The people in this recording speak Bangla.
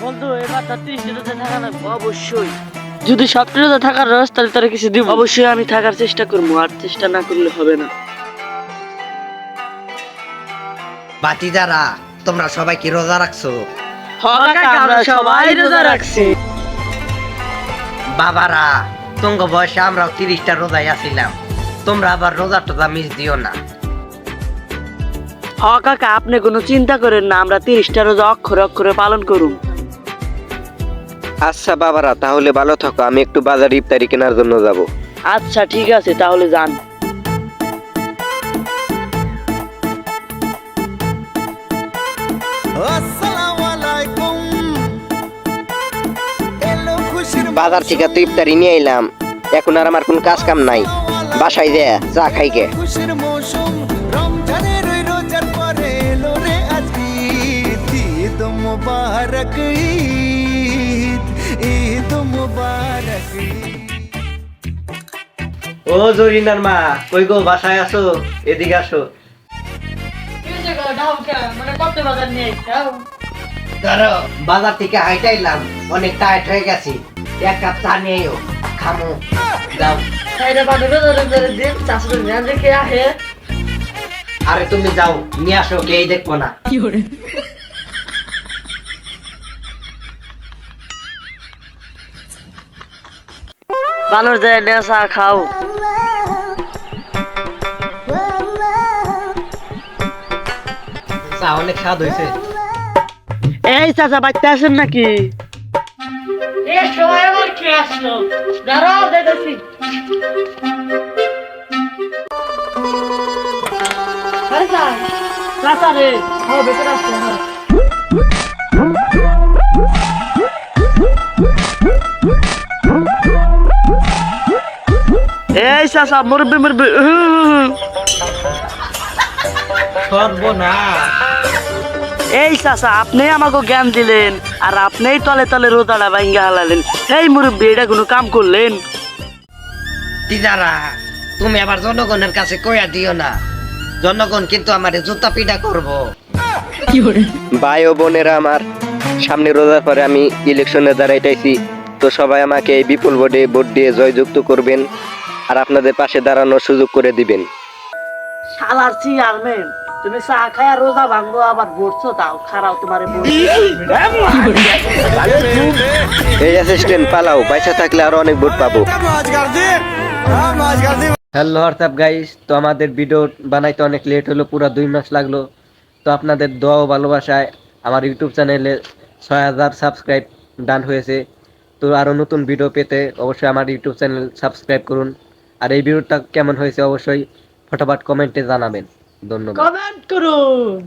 বন্ধু এবার তো 30 রোজা থাকা লাগবে অবশ্যই। যদি সপ্তাহ রোজা থাকার ব্যবস্থা তাহলে কিছু দিব। অবশ্যই আমি থাকার চেষ্টা করবো, আর চেষ্টা না করলে হবে না। বাতিজারা, তোমরা সবাই কি রোজা রাখছো? আমরা সবাই রোজা রাখছি। বাবারা, তোমার বয়সে আমরাও 30টা রোজায় আছিলাম। তোমরা আবার রোজা টোজা মিস দিও না। কাকা আপনি কোনো চিন্তা করেন না, আমরা 30টা রোজা অক্ষরে অক্ষরে পালন করুন। আচ্ছা বাবারা, তাহলে ভালো থাকো, আমি একটু বাজার ইফতারি কেনার জন্য যাব। আচ্ছা ঠিক আছে, তাহলে যান। বাজার থেকে তো ইফতারি নিয়ে এলাম, এখন আর আমার কোন কাজ কাম নাই, বাসায় যে চা খাই গে। খুশির মৌসুম রমজানের ওই রোজার পরে এলো রে আজ ঈদ মুবারক ঈদ মুবারক। ও জরিনার মা, কই গো, বাসায় আসো, এদিকে আসো। ধরো, বাজার থেকে হাইটাইলাম, অনেক টায়ার্ড হয়ে গেছি, এক কাপ চা নিয়ে এও, খামো। যাও। আরে তুমি যাও, নিয়ে আসো, কেই দেখবো না। বানর যায় নেশা খাও। চা অনেক স্বাদ হয়েছে। এই চাচা বাচ্চা আছেন নাকি? সময় আমার কে আসলো, দাঁড়াও দেখেছি। চাচা রে, ভেতরে আসছে। এই চাচা মুরব্বি মুরব্বি। সর্বনাশ। এই চাচা আপনি আমাকে জ্ঞান দিলেন, আর আপনিই তলে তলে রোদাটা ভাঙ্গা হালালেন। এই মুরব্বি, এটা কোনো কাম করলেন? দিদারা, তুমি আবার জনগণের কাছে কইয়া দিও না, জনগণ কিন্তু আমারে জুতা পিটা করবো। ভাই ও বোনেরা আমার, সামনে রোজার পরে আমি ইলেকশনে দাঁড়াইতেছি, তো সবাই আমাকে এই বিপুল ভোটে ভোট দিয়ে জয়যুক্ত করবেন, আর আপনাদের পাশে দাঁড়ানোর সুযোগ করে দিবেন। শালার চেয়ারম্যান, তুমি চা খায়া রোজা ভাঙ্গো, আবার বলছো তাও খারাও তোমারে। এই অ্যাসিস্ট্যান্ট পালাও, পয়সা থাকলে আরো অনেক ভোট পাবো। হ্যালো হোয়াটসঅ্যাপ গাইস, তো আমাদের ভিডিও বানাইতে অনেক লেট হলো, পুরো 2 মাস লাগলো। তো আপনাদের দোয়া ও ভালোবাসায় আমার ইউটিউব চ্যানেলে 6000 সাবস্ক্রাইব ডান হয়েছে। তো আরো নতুন ভিডিও পেতে অবশ্যই আমার ইউটিউব চ্যানেল সাবস্ক্রাইব করুন। আর এই ভিডিওটা কেমন হয়েছে অবশ্যই ফটাফট কমেন্টে জানাবেন। ধন্যবাদ। কমেন্ট করুন।